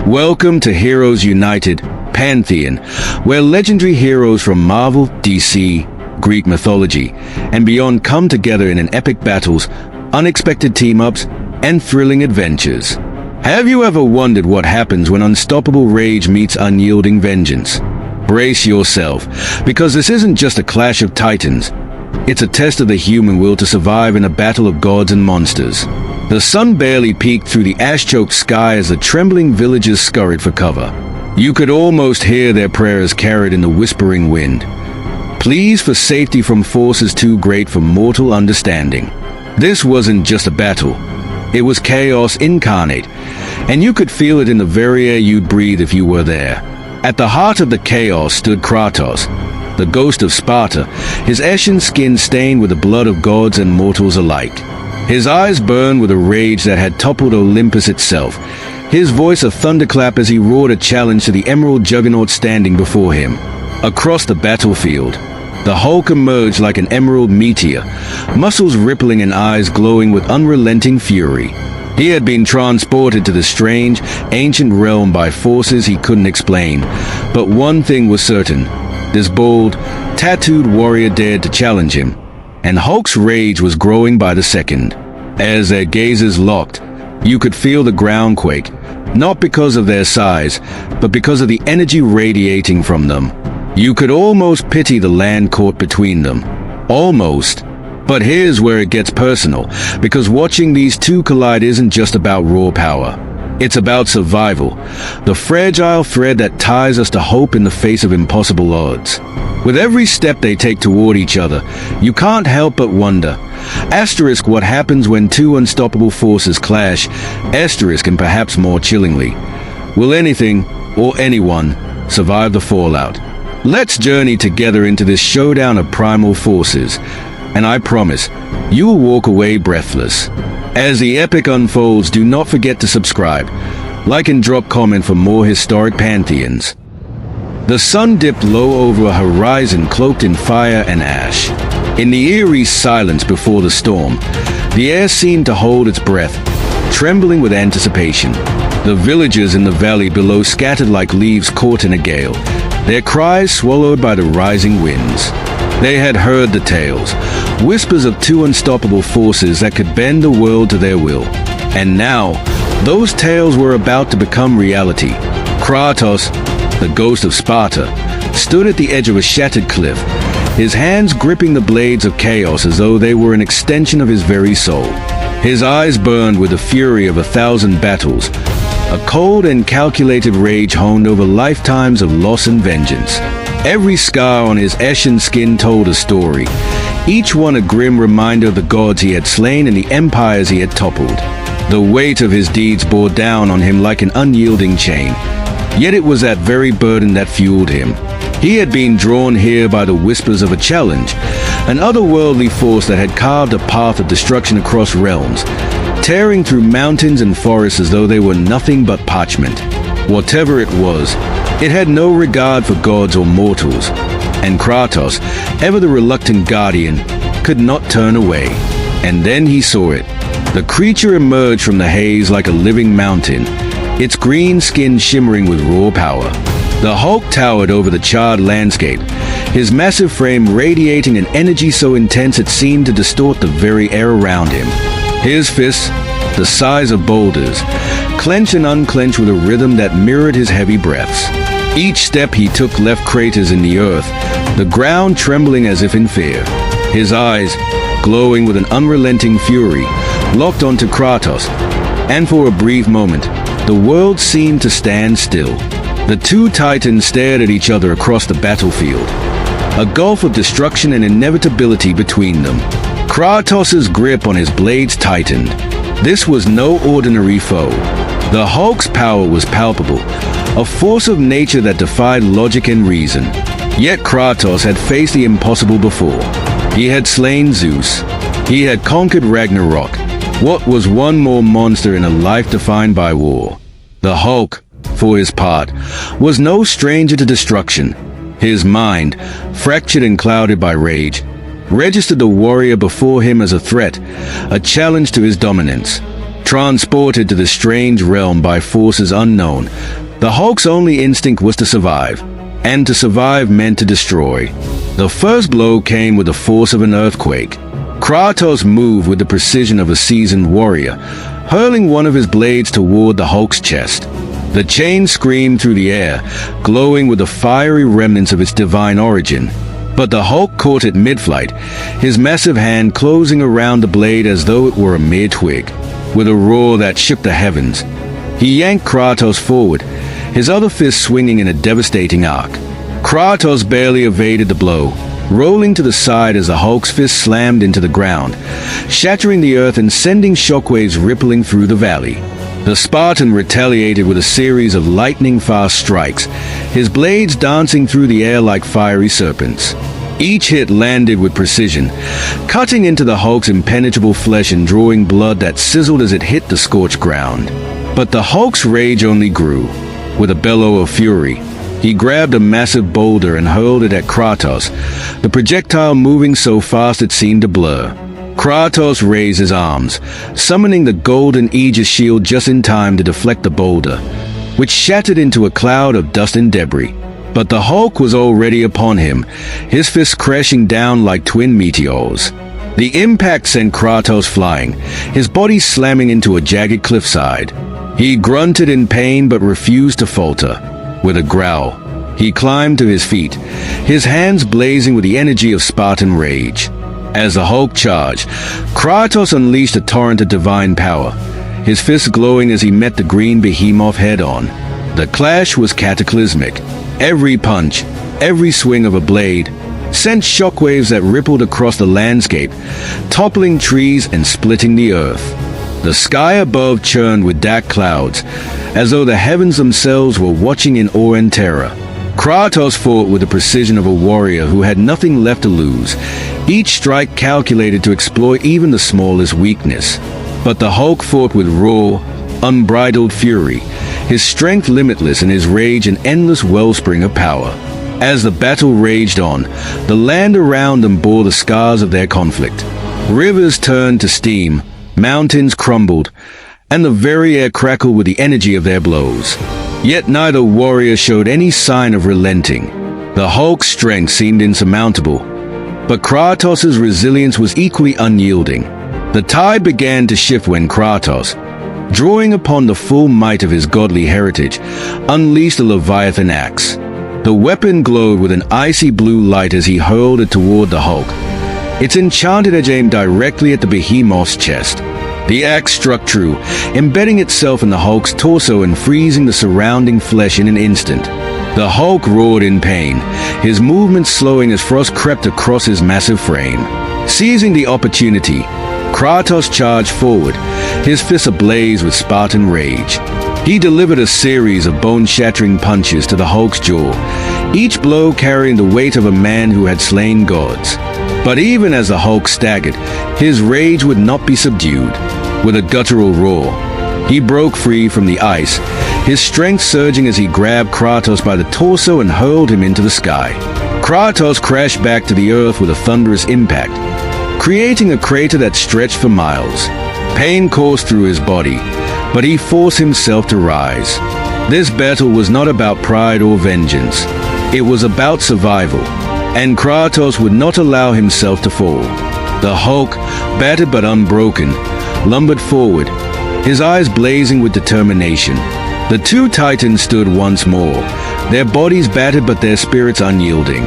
Welcome to Heroes United Pantheon, where legendary heroes from Marvel, DC, Greek mythology, and beyond come together in an epic battles, unexpected team-ups, and thrilling adventures. Have you ever wondered what happens when unstoppable rage meets unyielding vengeance? Brace yourself, because this isn't just a clash of titans. It's a test of the human will to survive in a battle of gods and monsters. The sun barely peeked through the ash-choked sky as the trembling villagers scurried for cover. You could almost hear their prayers carried in the whispering wind. Pleas for safety from forces too great for mortal understanding. This wasn't just a battle. It was chaos incarnate, and you could feel it in the very air you'd breathe if you were there. At the heart of the chaos stood Kratos, the Ghost of Sparta, his ashen skin stained with the blood of gods and mortals alike. His eyes burned with a rage that had toppled Olympus itself, his voice a thunderclap as he roared a challenge to the emerald juggernaut standing before him. Across the battlefield, the Hulk emerged like an emerald meteor, muscles rippling and eyes glowing with unrelenting fury. He had been transported to the strange, ancient realm by forces he couldn't explain, but one thing was certain. This bold, tattooed warrior dared to challenge him, and Hulk's rage was growing by the second. As their gazes locked, you could feel the ground quake, not because of their size, but because of the energy radiating from them. You could almost pity the land caught between them. Almost. But here's where it gets personal, because watching these two collide isn't just about raw power. It's about survival, the fragile thread that ties us to hope in the face of impossible odds. With every step they take toward each other, you can't help but wonder. Asterisk what happens when two unstoppable forces clash, asterisk and perhaps more chillingly. Will anything, or anyone, survive the fallout? Let's journey together into this showdown of primal forces, and I promise, you will walk away breathless. As the epic unfolds, do not forget to subscribe, like and drop comment for more historic pantheons. The sun dipped low over a horizon cloaked in fire and ash. In the eerie silence before the storm, the air seemed to hold its breath, trembling with anticipation. The villagers in the valley below scattered like leaves caught in a gale, their cries swallowed by the rising winds. They had heard the tales, whispers of two unstoppable forces that could bend the world to their will. And now, those tales were about to become reality. Kratos, the Ghost of Sparta, stood at the edge of a shattered cliff, his hands gripping the blades of chaos as though they were an extension of his very soul. His eyes burned with the fury of 1,000 battles, a cold and calculated rage honed over lifetimes of loss and vengeance. Every scar on his ashen skin told a story, each one a grim reminder of the gods he had slain and the empires he had toppled. The weight of his deeds bore down on him like an unyielding chain, yet it was that very burden that fueled him. He had been drawn here by the whispers of a challenge, an otherworldly force that had carved a path of destruction across realms, tearing through mountains and forests as though they were nothing but parchment. Whatever it was, it had no regard for gods or mortals, and Kratos, ever the reluctant guardian, could not turn away. And then he saw it. The creature emerged from the haze like a living mountain, its green skin shimmering with raw power. The Hulk towered over the charred landscape, his massive frame radiating an energy so intense it seemed to distort the very air around him. His fists, the size of boulders, clenched and unclenched with a rhythm that mirrored his heavy breaths. Each step he took left craters in the earth, the ground trembling as if in fear. His eyes, glowing with an unrelenting fury, locked onto Kratos, and for a brief moment, the world seemed to stand still. The two titans stared at each other across the battlefield, a gulf of destruction and inevitability between them. Kratos' grip on his blades tightened. This was no ordinary foe. The Hulk's power was palpable, a force of nature that defied logic and reason. Yet Kratos had faced the impossible before. He had slain Zeus. He had conquered Ragnarok. What was one more monster in a life defined by war? The Hulk, for his part, was no stranger to destruction. His mind, fractured and clouded by rage, registered the warrior before him as a threat, a challenge to his dominance. Transported to the strange realm by forces unknown, the Hulk's only instinct was to survive, and to survive meant to destroy. The first blow came with the force of an earthquake. Kratos moved with the precision of a seasoned warrior, hurling one of his blades toward the Hulk's chest. The chain screamed through the air, glowing with the fiery remnants of its divine origin. But the Hulk caught it mid-flight, his massive hand closing around the blade as though it were a mere twig. With a roar that shook the heavens, he yanked Kratos forward, his other fist swinging in a devastating arc. Kratos barely evaded the blow, rolling to the side as the Hulk's fist slammed into the ground, shattering the earth and sending shockwaves rippling through the valley. The Spartan retaliated with a series of lightning-fast strikes, his blades dancing through the air like fiery serpents. Each hit landed with precision, cutting into the Hulk's impenetrable flesh and drawing blood that sizzled as it hit the scorched ground. But the Hulk's rage only grew. With a bellow of fury, he grabbed a massive boulder and hurled it at Kratos, the projectile moving so fast it seemed to blur. Kratos raised his arms, summoning the golden Aegis shield just in time to deflect the boulder, which shattered into a cloud of dust and debris. But the Hulk was already upon him, his fists crashing down like twin meteors. The impact sent Kratos flying, his body slamming into a jagged cliffside. He grunted in pain but refused to falter. With a growl, he climbed to his feet, his hands blazing with the energy of Spartan rage. As the Hulk charged, Kratos unleashed a torrent of divine power, his fists glowing as he met the green behemoth head-on. The clash was cataclysmic. Every punch, every swing of a blade, sent shockwaves that rippled across the landscape, toppling trees and splitting the earth. The sky above churned with dark clouds, as though the heavens themselves were watching in awe and terror. Kratos fought with the precision of a warrior who had nothing left to lose, each strike calculated to exploit even the smallest weakness. But the Hulk fought with raw, unbridled fury, his strength limitless and his rage an endless wellspring of power. As the battle raged on, the land around them bore the scars of their conflict. Rivers turned to steam, mountains crumbled, and the very air crackled with the energy of their blows. Yet neither warrior showed any sign of relenting. The Hulk's strength seemed insurmountable, but Kratos' resilience was equally unyielding. The tide began to shift when Kratos, drawing upon the full might of his godly heritage, unleashed the Leviathan axe. The weapon glowed with an icy blue light as he hurled it toward the Hulk, its enchanted edge aimed directly at the behemoth's chest. The axe struck true, embedding itself in the Hulk's torso and freezing the surrounding flesh in an instant. The Hulk roared in pain, his movements slowing as frost crept across his massive frame. Seizing the opportunity, Kratos charged forward, his fists ablaze with Spartan rage. He delivered a series of bone-shattering punches to the Hulk's jaw, each blow carrying the weight of a man who had slain gods. But even as the Hulk staggered, his rage would not be subdued. With a guttural roar, he broke free from the ice, his strength surging as he grabbed Kratos by the torso and hurled him into the sky. Kratos crashed back to the earth with a thunderous impact, creating a crater that stretched for miles. Pain coursed through his body, but he forced himself to rise. This battle was not about pride or vengeance. It was about survival, and Kratos would not allow himself to fall. The Hulk, battered but unbroken, lumbered forward, his eyes blazing with determination. The two titans stood once more, their bodies battered but their spirits unyielding.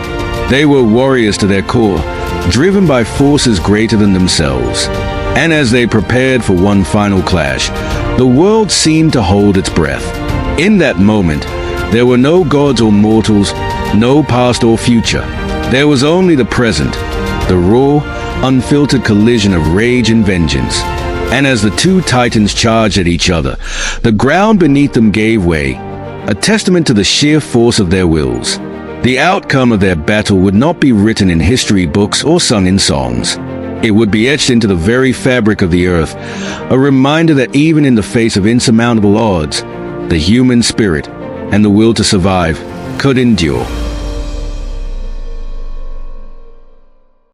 They were warriors to their core, driven by forces greater than themselves. And as they prepared for one final clash, the world seemed to hold its breath. In that moment, there were no gods or mortals, no past or future. There was only the present, the raw, unfiltered collision of rage and vengeance. And as the two titans charged at each other, the ground beneath them gave way, a testament to the sheer force of their wills. The outcome of their battle would not be written in history books or sung in songs. It would be etched into the very fabric of the earth, a reminder that even in the face of insurmountable odds, the human spirit and the will to survive could endure.